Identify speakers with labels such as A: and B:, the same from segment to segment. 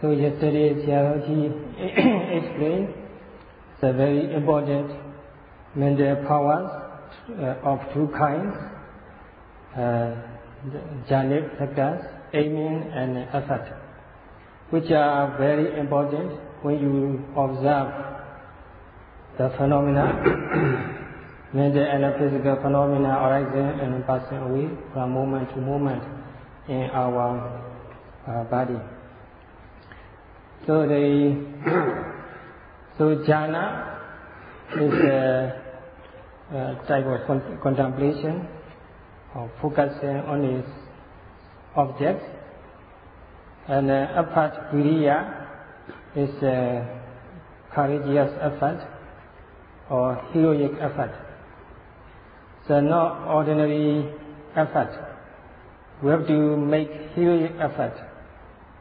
A: So yesterday Sayadaw explained the very important mental powers of two kinds, jhanic factors, aiming and effort, which are very important when you observe the phenomena, mental and physical phenomena arising and passing away from moment to moment in our body. So jhana is a type of contemplation or focusing on its objects, and effort viriya is a courageous effort or heroic effort. So not ordinary effort. We have to make heroic effort,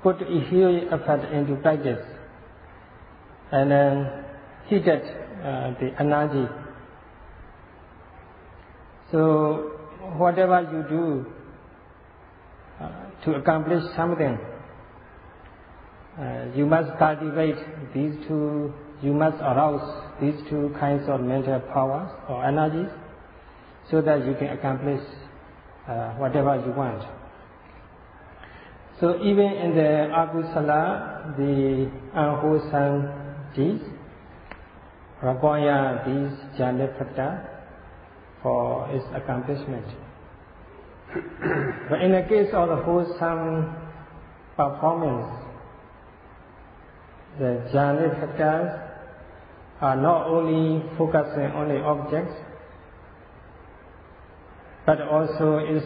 A: put a heroic effort into practice, and then heated the energy. So whatever you do to accomplish something, you must cultivate these two, you must arouse these two kinds of mental powers or energies so that you can accomplish whatever you want. So even in the akusala, the unwholesome deeds require these jhanic factors for its accomplishment. But in the case of the wholesome performance, the jhanic factors are not only focusing on the objects, but also is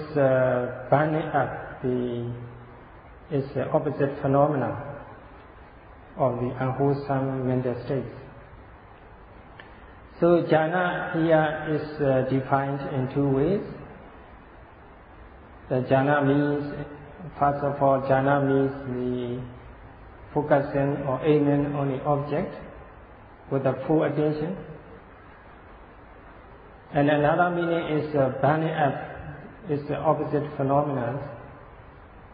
A: burning up the opposite phenomena of the unwholesome mental states. So jhana here is defined in two ways. The jhana means, first of all, jhana means the focusing or aiming on the object with the full attention. And another meaning is burning up, is the opposite phenomena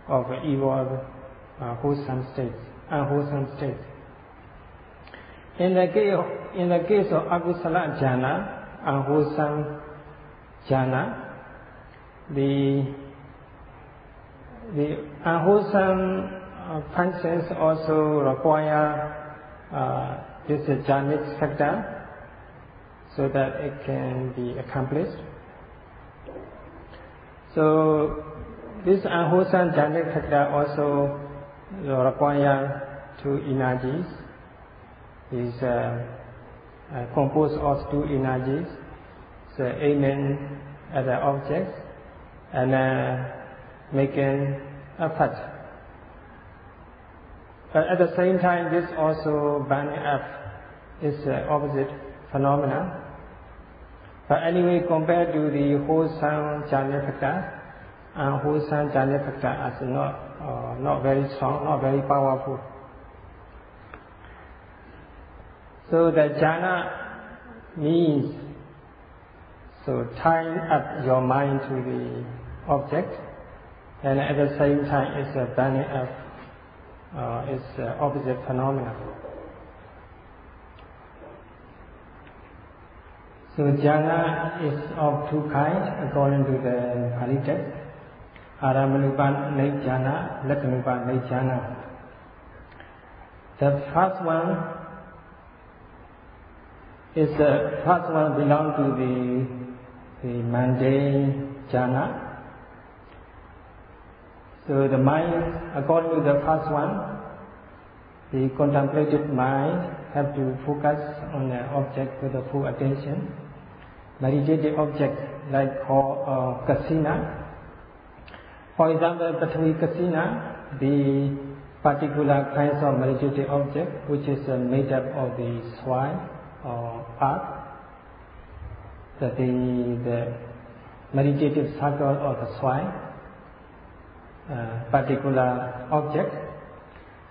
A: of evil, wholesome states, unwholesome states. In the case of akusala jhana, unwholesome jhana, the unwholesome functions also require this jhanic factor so that it can be accomplished. So this unwholesome jhanic factor also require two energies. Is composed of two energies, so aiming at the objects and making effort. But at the same time, this also burning up is opposite phenomena. But anyway, compared to the wholesome jhanic factor, unwholesome jhanic factor is not very strong, not very powerful. So the jhana means tying up your mind to the object, and at the same time it's burning up its opposite phenomena. So jhana is of two kinds according to the Pali text: Aramanupan jhana, Lakanupan jhana. The first one belongs to the mundane jhana. So the mind, according to the first one, the contemplative mind have to focus on the object with a full attention. Meditative objects like kasina. For example, Paṭhavi kasina, the particular kinds of meditative object which is made up of the soil or earth, that the meditative circle of the soil, particular object.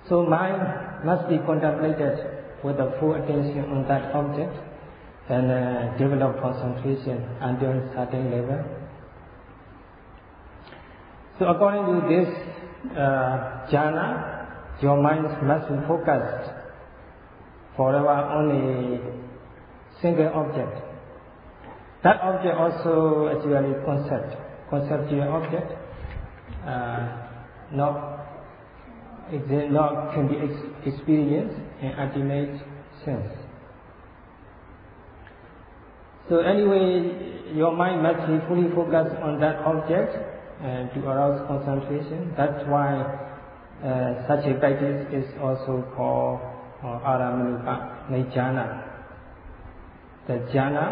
A: So mind must be contemplated with a full attention on that object and develop concentration until a certain level. So according to this jhana your mind must be focused forever on a single object. That object also actually conceptual object, can be experienced in ultimate sense. So anyway, your mind must be fully focused on that object to arouse concentration. That's why such a practice is also called Aramanupa Jhana. The jhana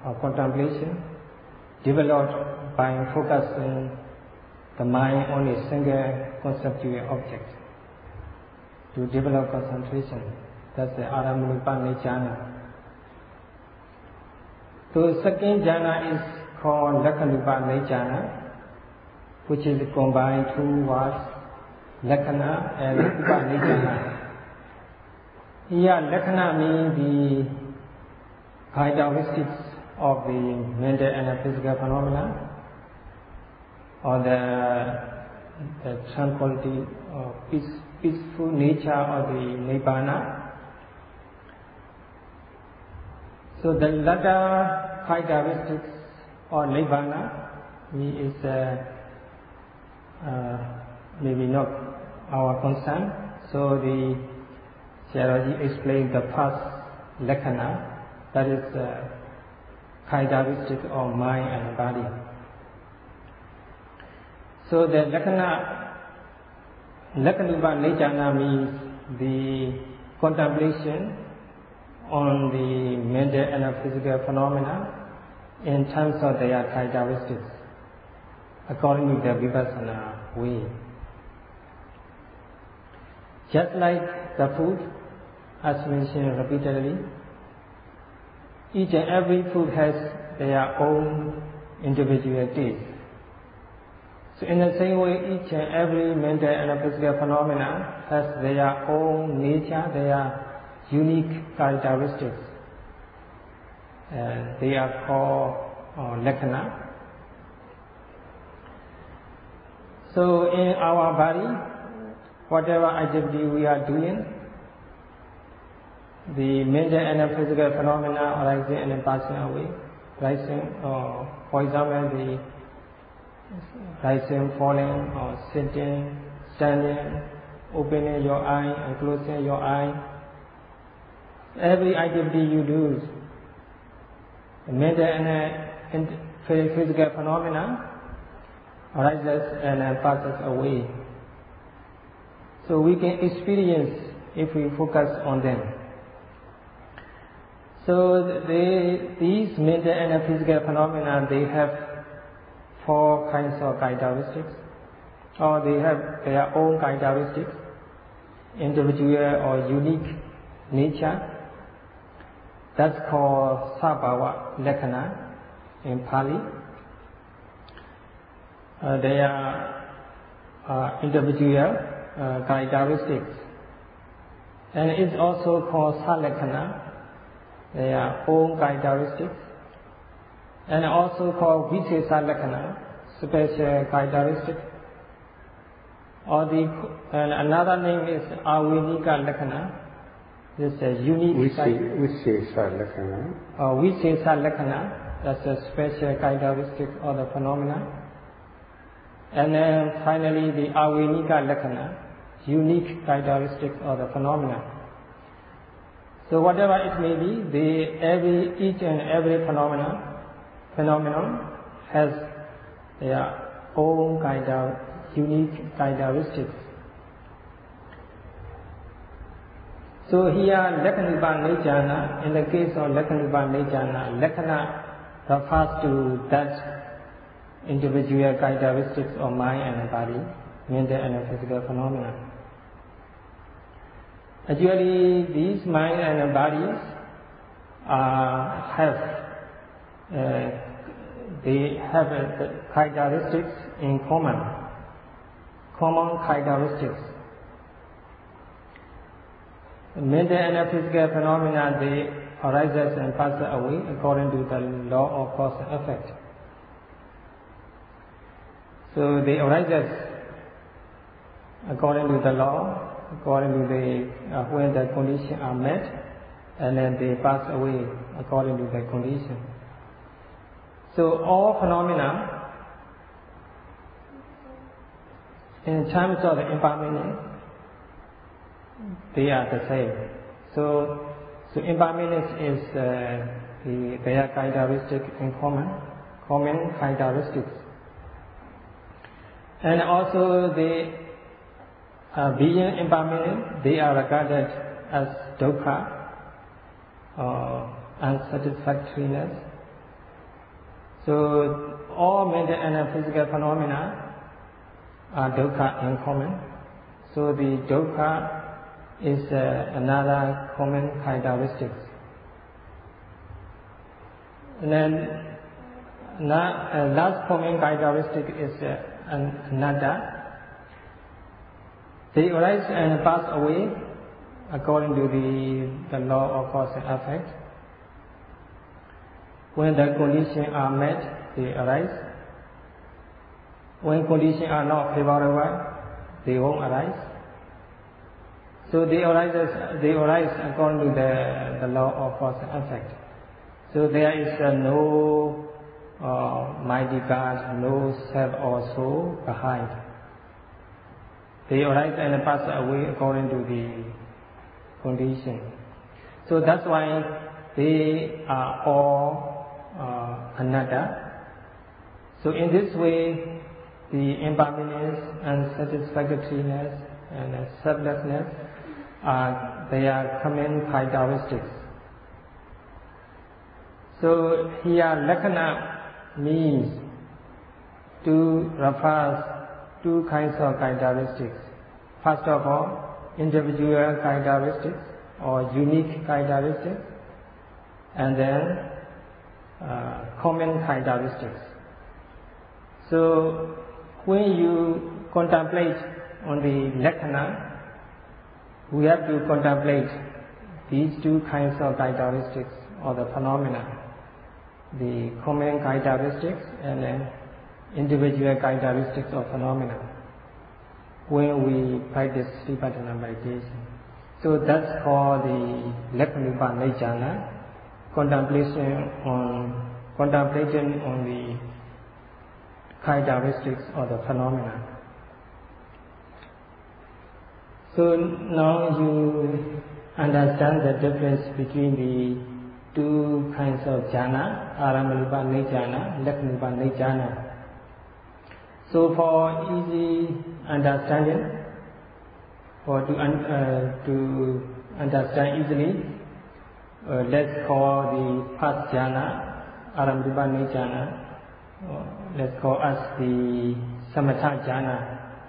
A: or contemplation developed by focusing the mind on a single conceptual object to develop concentration. That's the Aramanupa Jhana. So second jhana is called Lakhanupa Jhana, which is combined two words, Lakhana and Upanijana. Here, Lakhana means the characteristics of the mental and physical phenomena, or the tranquility or peaceful nature of the Nibbana. So the latter characteristics or Nibbana is maybe not our concern. So the Sayadaw explained the first Lakhana, that is characteristic of mind and body. So the Lakhanupa Jhana means the contemplation on the mental and physical phenomena in terms of their characteristics, according to the Vipassana way. Just like the food, as mentioned repeatedly, each and every food has their own individual taste. So in the same way, each and every mental and physical phenomena has their own nature, their unique characteristics. They are called Lakhana. So in our body, whatever activity we are doing, the mental and physical phenomena arising in a passing away, for example, the rising, falling, or sitting, standing, opening your eye and closing your eye. Every activity you do, the mental and physical phenomena arises and passes away. So we can experience if we focus on them. So these mental and physical phenomena, they have four kinds of characteristics, or they have their own characteristics, individual or unique nature. That's called Sabhava Lakhana in Pali. They are individual characteristics. And it's also called Salakhana, their own characteristics. And also called Visesa Lakhana, special characteristics. And another name is Avinika Lakhana. This is a unique
B: Visesa Lakhana.
A: Visesa Lakhana, that's a special characteristic of the phenomena. And then finally the Avinika Lakhana, unique characteristics of the phenomena. So whatever it may be, each and every phenomenon has their own unique characteristics. So here, Lakhanupa Jhana, in the case of Lakhanupa Jhana, Lakhana refers to that individual characteristics of mind and body, mental and physical phenomena. Actually, these mind and bodies they have characteristics in common characteristics. Mental and physical phenomena, they arise and pass away according to the law of cause and effect. So they arise according to the law, according to the when the conditions are met, and then they pass away according to the condition. So all phenomena, in terms of the impermanence, they are the same. So impermanence is their characteristic in common characteristics. And also the being impermanent, they are regarded as dukkha, unsatisfactoriness. So all mental and physical phenomena are dukkha in common. So the dukkha is another common characteristic. And then last common characteristic is anatta. They arise and pass away according to the law of cause and effect. When the conditions are met, they arise. When conditions are not favorable, they won't arise. So they arise according to the law of cause and effect. So there is no mighty God, no self or soul behind. They arise and pass away according to the condition. So that's why they are all anatta. So in this way, the impermanence, unsatisfactoriness, and selflessness are their common characteristics. So here lakkhana means to refer two kinds of characteristics. First of all, individual characteristics or unique characteristics, and then common characteristics. So when you contemplate on the lakkhana, we have to contemplate these two kinds of characteristics or the phenomena, the common characteristics and then individual characteristics of phenomena when we practice Vipassana meditation. So that's called the lakkhana jhana, contemplation on the characteristics of the phenomena. So now you understand the difference between the two kinds of jhana, arambalipa jhana, lakkhana jhana. So for easy understanding, or to understand easily, let's call the first jhana, arambalipa jhana, let's call us the samatha jhana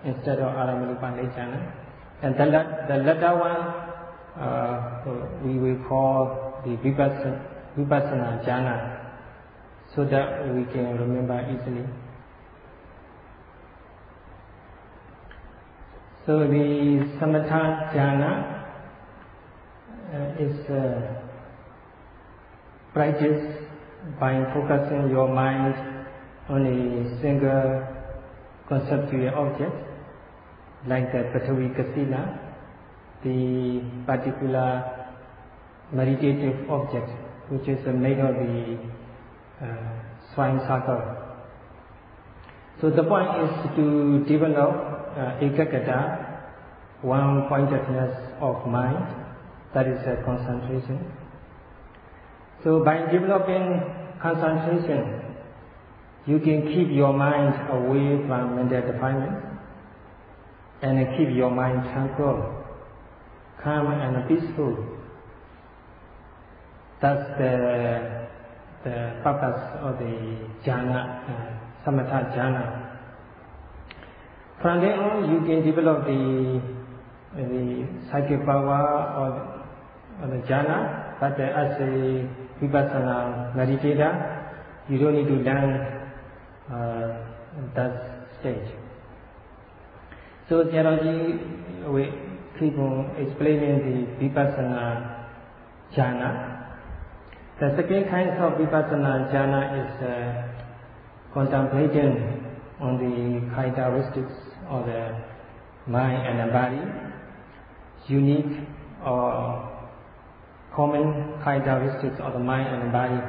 A: instead of arambalipa jhana. And the latter one we will call the Vipassana jhana, so that we can remember easily. So the samatha jhana is practiced by focusing your mind on a single conceptual object, like the Patavi Kasila, the particular meditative object, which is made of the swine circle. So the point is to develop ekaggata, one-pointedness of mind, that is concentration. So by developing concentration, you can keep your mind away from mental defilement and keep your mind tranquil, calm and peaceful. That's the purpose of the jhana, samatha jhana. From then on, you can develop the psychic power or the jhana, but as a Vipassana meditator, you don't need to learn that stage. So Theravada will keep on explaining the Vipassana jhana. The second kind of Vipassana jhana is contemplating on the characteristics or the mind and the body, unique or common characteristics of the mind and the body.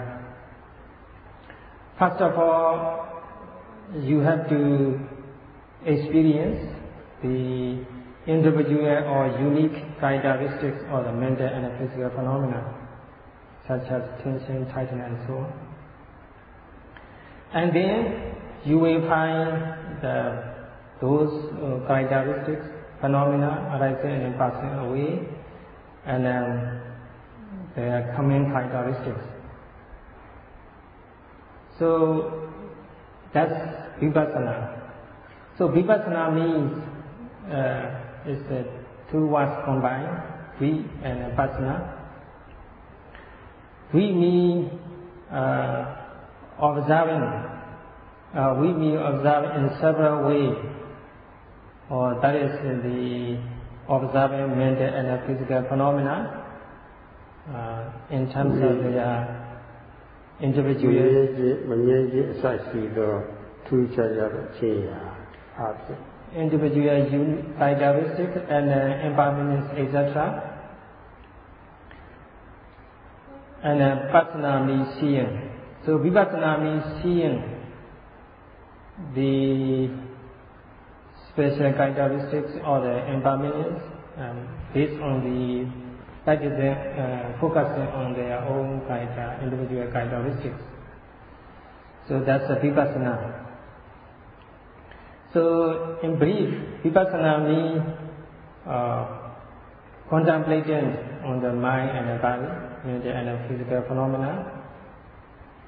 A: First of all, you have to experience the individual or unique characteristics of the mental and the physical phenomena, such as tension, tightening, and so on. And then you will find those characteristics, phenomena arising and passing away, and their common characteristics. So that's Vipassana. So Vipassana means is two words combined, Vi and Passana. We mean observing. We mean observing in several ways, or that is the observing mental and physical phenomena in terms of their individual characteristics and impermanence, etc. And Vipassana means seeing. So Vipassana means seeing the special characteristics or the impermanence based on the focusing on their own individual characteristics. So that's a Vipassana. So in brief, Vipassana means contemplating on the mind and the body, mental and the physical phenomena,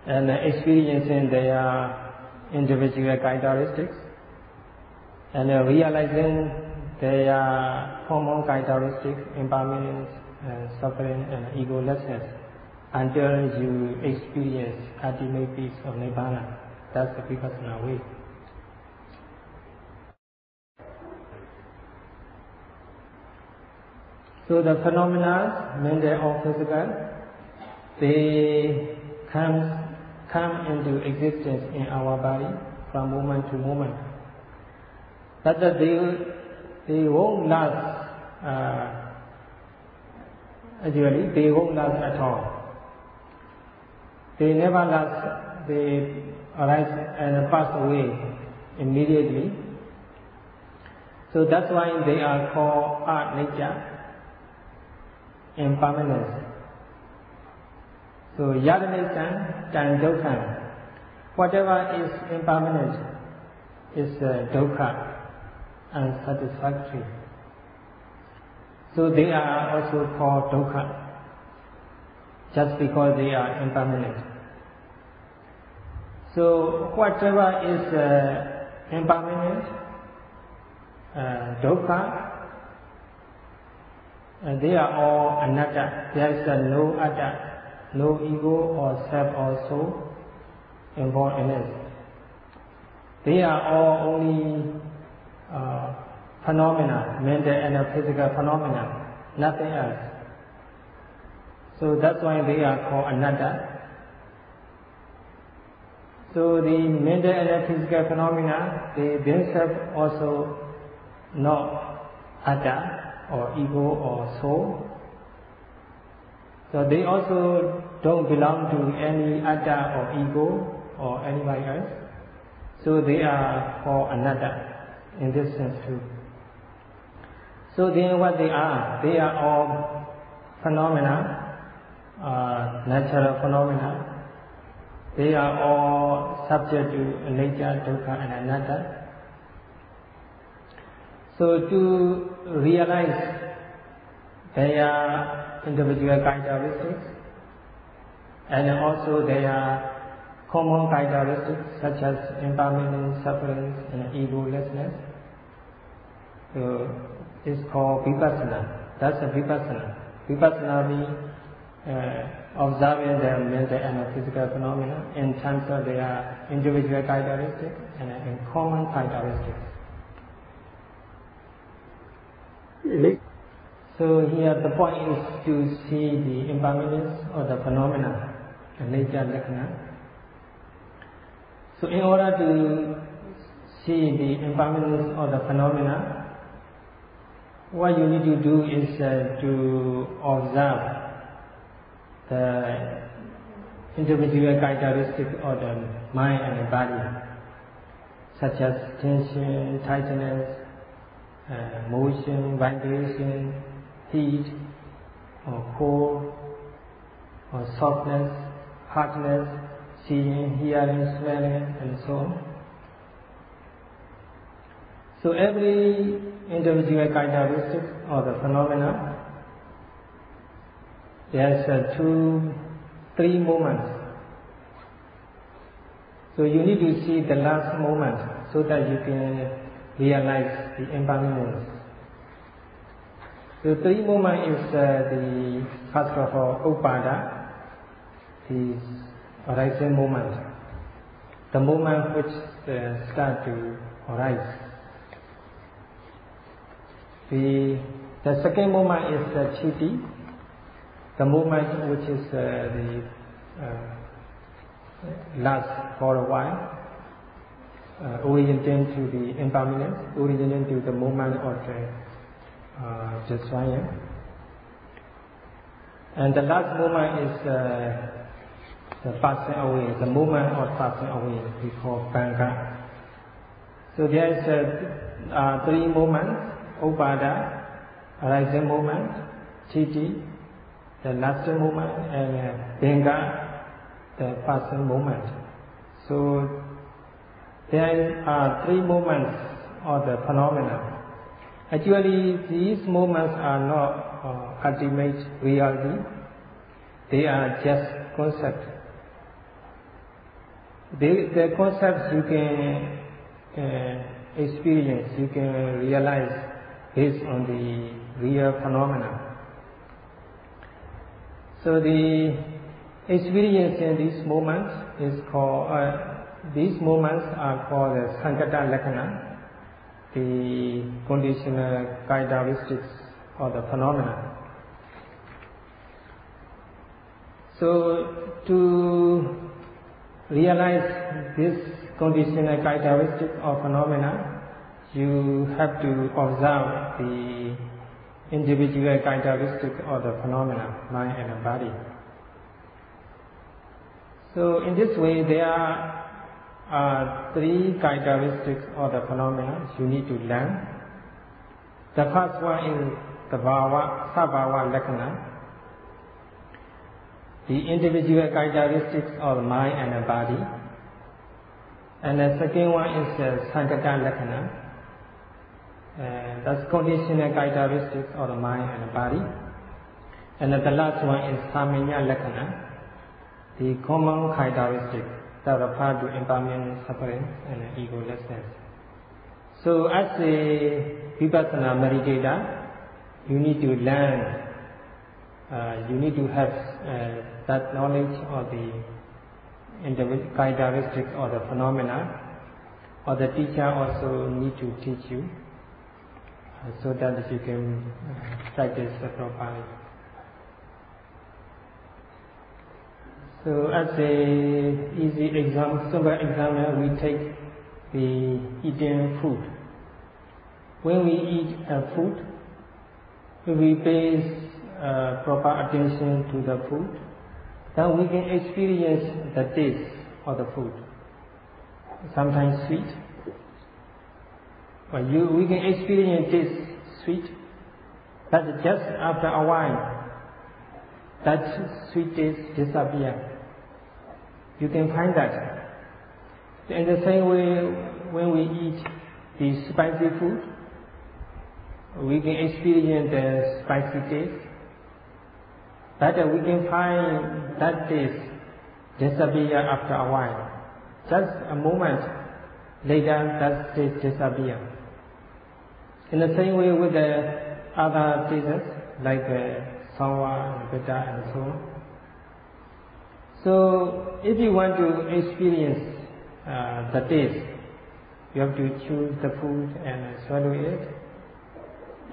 A: and experiencing their individual characteristics, and realizing their common characteristics, impermanence, suffering, and egolessness, until you experience ultimate peace of Nibbana. That's the Vipassana way. So the phenomena, mental or physical, they come into existence in our body from moment to moment. But they won't last. Actually, they won't last at all. They never last. They arise and pass away immediately. So that's why they are called art nature, impermanence. So yadanican and dukkha. Whatever is impermanent is dukkha, unsatisfactory. So they are also called dukkha, just because they are impermanent. So whatever is impermanent, dukkha, they are all anatta. There is no atta, no ego or self or soul involved in it. They are all only phenomena, mental and physical phenomena, nothing else. So that's why they are called anatta. So the mental and physical phenomena, they themselves also not atta or ego or soul. So they also don't belong to any atta or ego or anybody else. So they are called anatta in this sense too. So then what they are all phenomena, natural phenomena. They are all subject to nature, dukkha and anatta. So to realize their individual characteristics and also their common characteristics such as impermanence, suffering and egolessness, so it's called Vipassana. That's a Vipassana. Vipassana means observing the mental and physical phenomena in terms of their individual characteristics and in common characteristics. So here the point is to see the impermanence of the phenomena, the nature lakkhana. So in order to see the impermanence of the phenomena, what you need to do is to observe the individual characteristics of the mind and the body, such as tension, tightness, motion, vibration, heat, or cold, or softness, hardness, seeing, hearing, smelling, and so on. So every individual characteristic or the phenomena, there's 3 moments. So you need to see the last moment so that you can realize the impermanence. The 3 moments is the first of all upada, the arising moment, the moment which start to arise. The second moment is chiti, the moment which is the last for a while, orienting to the impermanence, orienting to the moment of the desire. And the last moment is the passing away, the moment of passing away, we call Vanga. So there is 3 moments: upada, arising moment; chiti, the last moment; and Vanga, the passing moment. So there are 3 moments of the phenomena. Actually, these moments are not ultimate reality. They are just concepts. The concepts you can experience, you can realize based on the real phenomena. So the experience in these moments is called, these moments are called the Sankata Lakkhana, the conditional characteristics of the phenomena. So to realize this conditional characteristic of phenomena, you have to observe the individual characteristic of the phenomena, mind and the body. So in this way, there are 3 characteristics of the phenomena you need to learn. The first one is the sabhava lakkhana, the individual characteristics of the mind and the body. And the second one is sankata lakkhana, that's conditional characteristics of the mind and the body. And the last one is samanya lakkhana, the common characteristics that refer to impermanence, suffering, and egolessness. So as a Vipassana meditator, you need to learn, you need to have that knowledge of the individual characteristics of the phenomena, or the teacher also need to teach you so that you can practice properly. So as a simple example, we take the eating food. When we eat food, if we pay proper attention to the food, then we can experience the taste of the food. Sometimes sweet, but we can experience taste sweet, but just after a while, that sweet taste disappears. You can find that. In the same way, when we eat the spicy food, we can experience the spicy taste, but we can find that taste disappear after a while. Just a moment later, that taste disappears. In the same way with the other tastes, like sour, bitter, and so on. So, if you want to experience the taste, you have to choose the food and swallow it,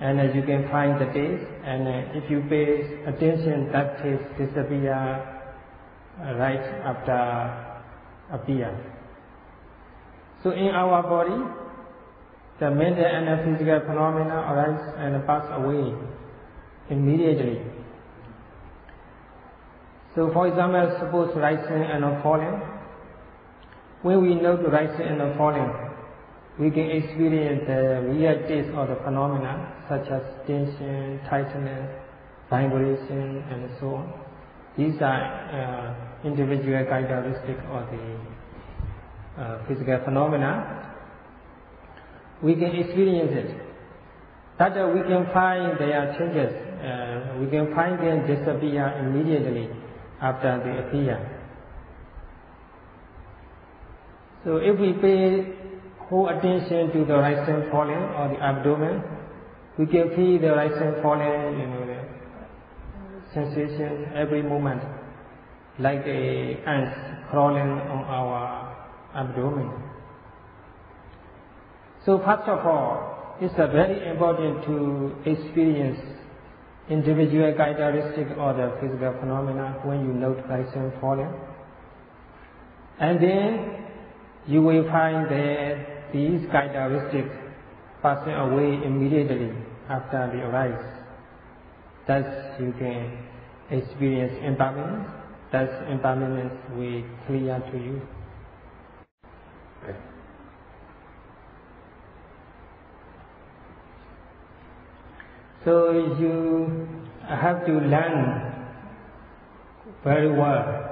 A: and you can find the taste. And if you pay attention, that taste disappear right after appear. So in our body, the mental and physical phenomena arise and pass away immediately. So, for example, suppose rising and falling. When we know the rising and falling, we can experience the realities of the phenomena such as tension, tightness, vibration, and so on. These are individual characteristics of the physical phenomena. We can experience it. That we can find their changes. We can find them disappear immediately after they appear. So if we pay whole attention to the rising falling or the abdomen, we can feel the rising falling, the sensation every moment, like ants crawling on our abdomen. So first of all, it's very important to experience individual characteristics of the physical phenomena when you note rising and falling. And then you will find that these characteristics passing away immediately after they arise. Thus you can experience impermanence. Thus impermanence will clear to you. So you have to learn very well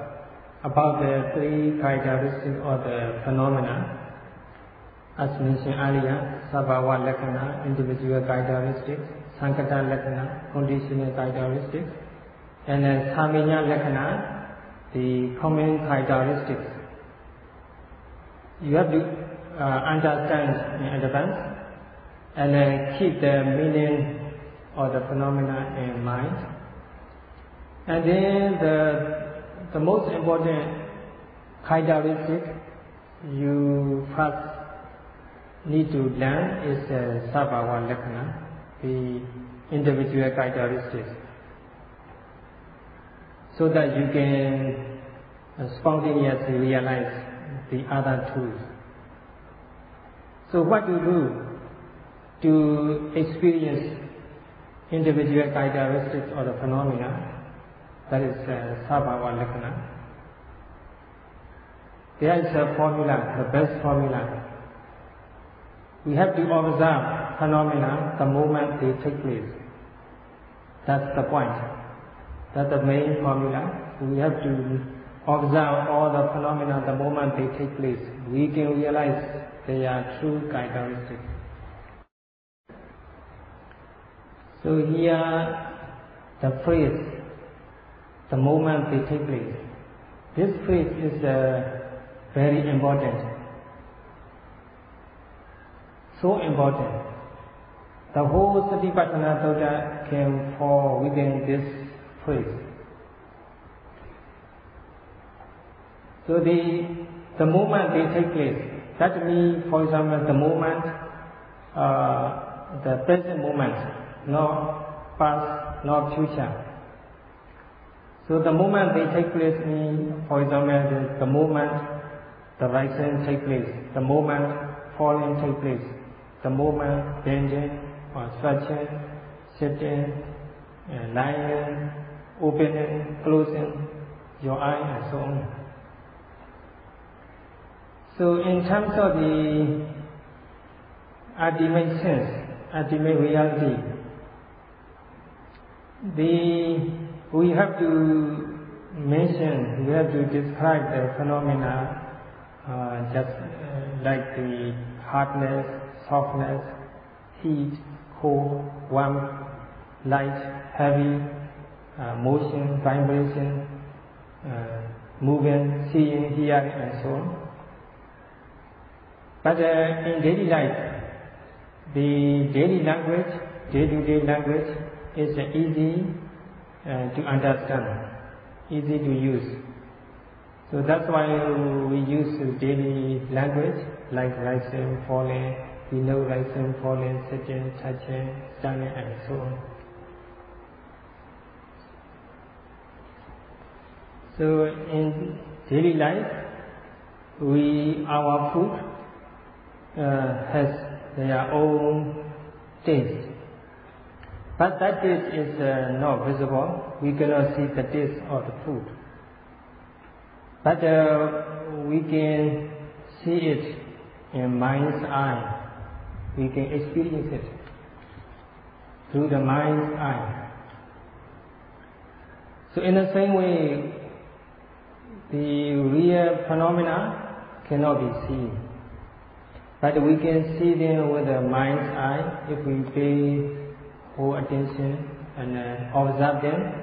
A: about the three characteristics of the phenomena. As mentioned earlier, Sabhava Lakkhana, individual characteristics, Sankata Lakkhana, conditional characteristics, and then Saminya Lakkhana, the common characteristics. You have to understand in advance and then keep the meaning of the phenomena in mind. And then the most important characteristic you first need to learn is Sabhava Lakkhana, the individual characteristics, so that you can spontaneously realize the other two. So what to do to experience individual characteristics of the phenomena? That is Sabhava Lakkhana. There is a formula, the best formula. We have to observe phenomena the moment they take place. That's the point. That's the main formula. We have to observe all the phenomena the moment they take place. We can realize their true characteristics. So here the phrase, the moment they take place. This phrase is very important. So important. The whole Satipatthana Sutta can fall within this phrase. So the moment they take place, that means, for example, the moment, the present moment, not past, not future. So the moment they take place means, for example, the moment the rising take place, the moment falling take place, the moment bending or stretching, sitting, lying, opening, closing your eye, and so on. So in terms of the ultimate sense, ultimate reality, we have to mention, we have to describe the phenomena just like the hardness, softness, heat, cold, warmth, light, heavy, motion, vibration, moving, seeing, hearing, and so on. But in daily life, the daily language, day-to-day language is easy to understand, easy to use. So that's why we use daily language like rising, falling. We know rising, falling, sitting, touching, standing, and so on. So in daily life, our food has their own taste. But that taste is not visible. We cannot see the taste of the food. But we can see it in mind's eye. We can experience it through the mind's eye. So in the same way, the real phenomena cannot be seen. But we can see them with the mind's eye. If we pay whole attention and observe them,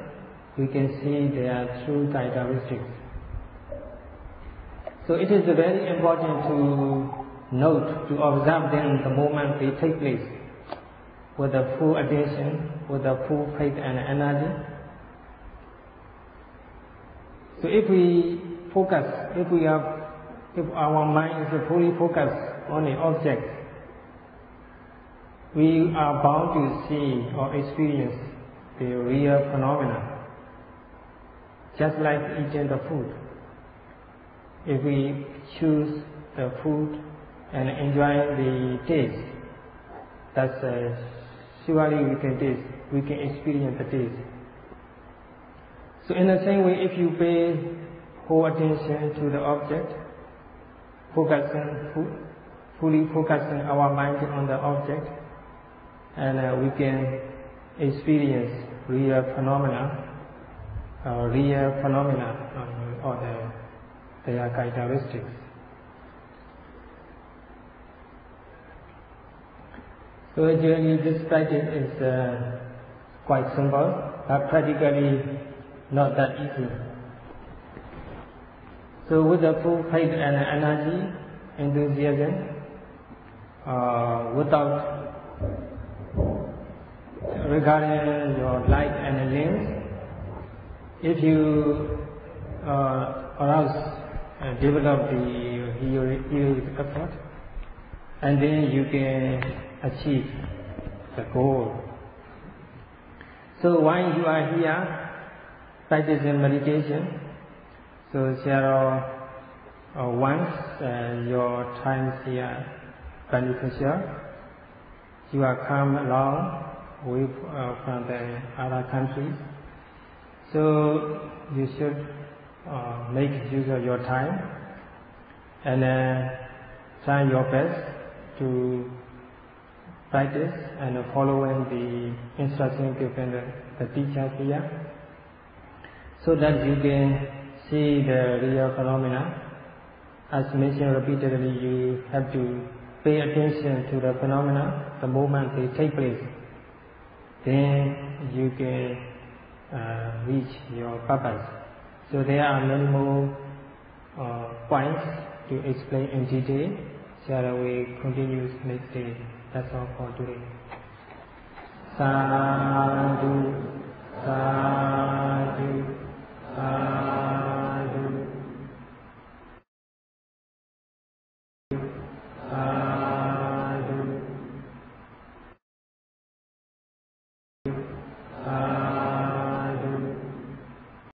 A: we can see their true characteristics. So it is very important to note, to observe them the moment they take place, with the full attention, with the full faith and energy. So if we focus, if our mind is fully focused on the object, we are bound to see or experience the real phenomena, just like eating the food. If we choose the food and enjoy the taste, that's surely we can taste, we can experience the taste. So in the same way, if you pay whole attention to the object, fully focusing our mind on the object, and we can experience real phenomena or their characteristics. So actually this practice is quite simple, but practically not that easy. So with the full faith and energy, enthusiasm, without regarding your light and limbs, if you arouse and develop the heroic effort, and then you can achieve the goal. So while you are here practicing meditation, so once your time is here beneficial, you are come along with from the other countries, so you should make use of your time and try your best to practice and following the instruction given the teachers here, so that you can see the real phenomena. As mentioned repeatedly, you have to pay attention to the phenomena the moment they take place. Then you can reach your purpose. So there are many more points to explain in detail. Shall we continue next day? That's all for today. Sadhu.